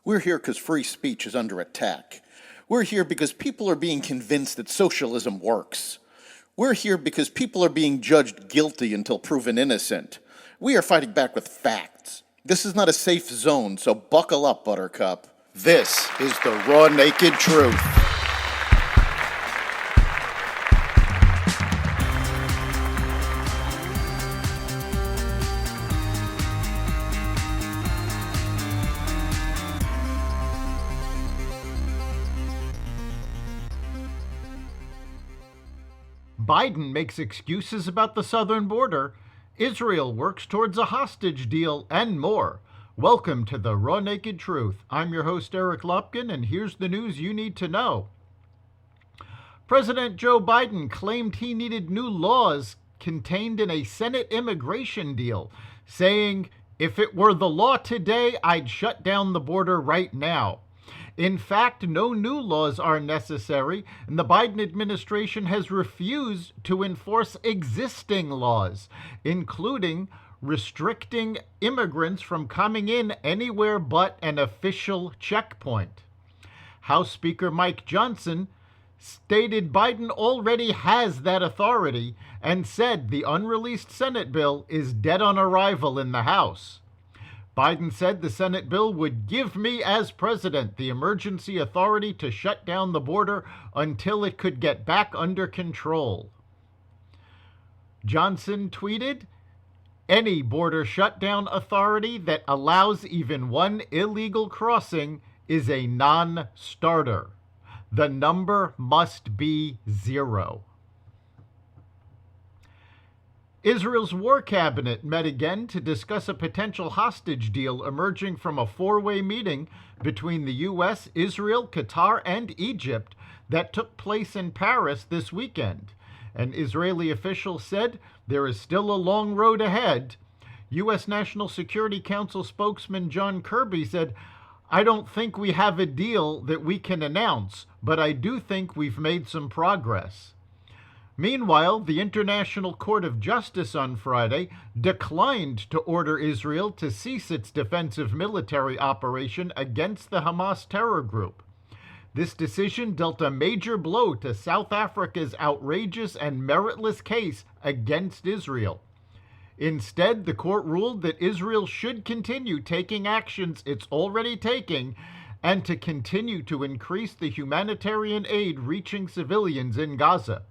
We're here because free speech is under attack. We're here because people are being convinced that socialism works. We're here because people are being judged guilty until proven innocent. We are fighting back with facts. This is not a safe zone, so buckle up, Buttercup. This is the raw, naked truth. Biden makes excuses about the southern border. Israel works towards a hostage deal and more. Welcome to the Raw Naked Truth. I'm your host, Eric Lupkin, and here's the news you need to know. President Joe Biden claimed he needed new laws contained in a Senate immigration deal, saying, "If it were the law today, I'd shut down the border right now." In fact, no new laws are necessary, and the Biden administration has refused to enforce existing laws, including restricting immigrants from coming in anywhere but an official checkpoint. House Speaker Mike Johnson stated Biden already has that authority and said the unreleased Senate bill is dead on arrival in the House. Biden said the Senate bill would give me, as president, the emergency authority to shut down the border until it could get back under control. Johnson tweeted, "Any border shutdown authority that allows even one illegal crossing is a non-starter. The number must be 0. Israel's war cabinet met again to discuss a potential hostage deal emerging from a four-way meeting between the U.S., Israel, Qatar, and Egypt that took place in Paris this weekend. An Israeli official said there is still a long road ahead. U.S. National Security Council spokesman John Kirby said, "I don't think we have a deal that we can announce, but I do think we've made some progress." Meanwhile, the International Court of Justice on Friday declined to order Israel to cease its defensive military operation against the Hamas terror group. This decision dealt a major blow to South Africa's outrageous and meritless case against Israel. Instead, the court ruled that Israel should continue taking actions it's already taking and to continue to increase the humanitarian aid reaching civilians in Gaza.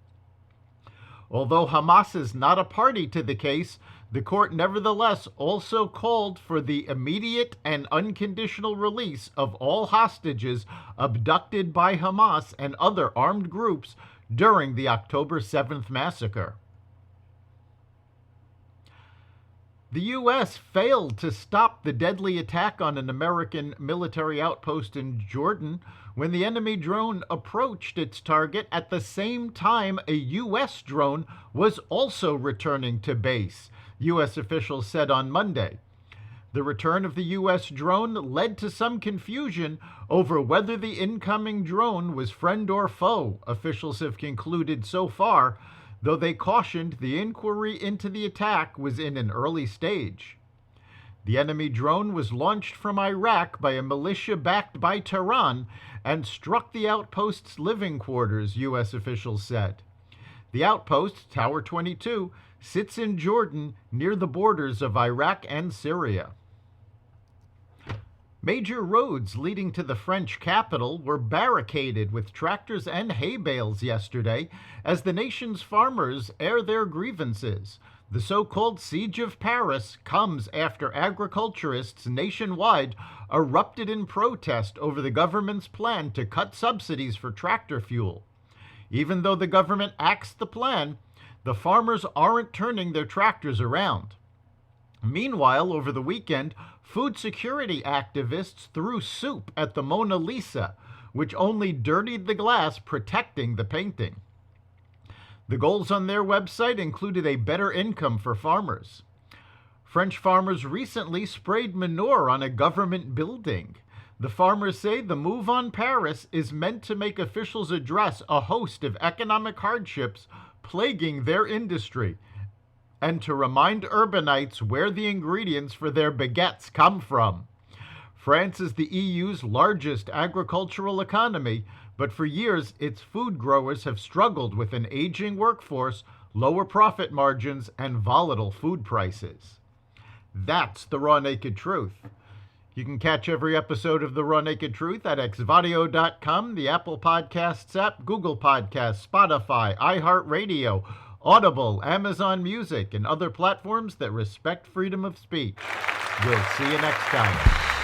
Although Hamas is not a party to the case, the court nevertheless also called for the immediate and unconditional release of all hostages abducted by Hamas and other armed groups during the October 7th massacre. The U.S. failed to stop the deadly attack on an American military outpost in Jordan when the enemy drone approached its target at the same time a U.S. drone was also returning to base, U.S. officials said on Monday. The return of the U.S. drone led to some confusion over whether the incoming drone was friend or foe, officials have concluded so far, though they cautioned the inquiry into the attack was in an early stage. The enemy drone was launched from Iraq by a militia backed by Tehran and struck the outpost's living quarters, U.S. officials said. The outpost, Tower 22, sits in Jordan near the borders of Iraq and Syria. Major roads leading to the French capital were barricaded with tractors and hay bales yesterday as the nation's farmers air their grievances. The so-called Siege of Paris comes after agriculturists nationwide erupted in protest over the government's plan to cut subsidies for tractor fuel. Even though the government axed the plan, the farmers aren't turning their tractors around. Meanwhile, over the weekend, food security activists threw soup at the Mona Lisa, which only dirtied the glass protecting the painting. The goals on their website included a better income for farmers. French farmers recently sprayed manure on a government building. The farmers say the move on Paris is meant to make officials address a host of economic hardships plaguing their industry and to remind urbanites where the ingredients for their baguettes come from. France is the EU's largest agricultural economy, but for years its food growers have struggled with an aging workforce, lower profit margins, and volatile food prices. That's the Raw Naked Truth. You can catch every episode of The Raw Naked Truth at xvadio.com, the Apple Podcasts app, Google Podcasts, Spotify, iHeartRadio, Audible, Amazon Music, and other platforms that respect freedom of speech. We'll see you next time.